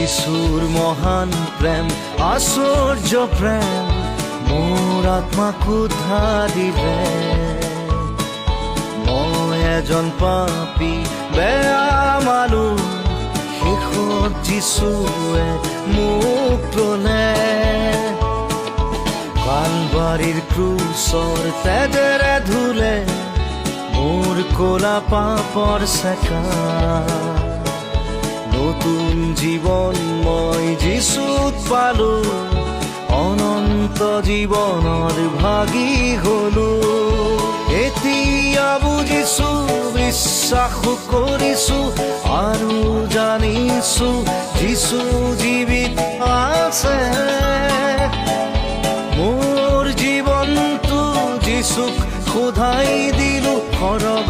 যিশুৰ মহান প্ৰেম, আশ্চৰ্য প্ৰেম মোৰ আত্মাক উদ্ধাৰ দিলে। মই এজন পাপী বেয়া মানুহ, শেষত যিশুৱে মোক ল'লে। কালবাৰীৰ ক্ৰুচৰ তেজেৰে ধুলে মোৰ ক'লা পাপৰ চেকা। নতুন জীৱন মই যিশুত পালো, অনন্ত জীৱনৰ ভাগী হলো। এতিয়া বুজিছো, বিশ্বাস কৰিছো আৰু জানিছো যিশু জীৱিত আছে। মোৰ জীৱনটো যিশুক সদায় দিলো, সৰগ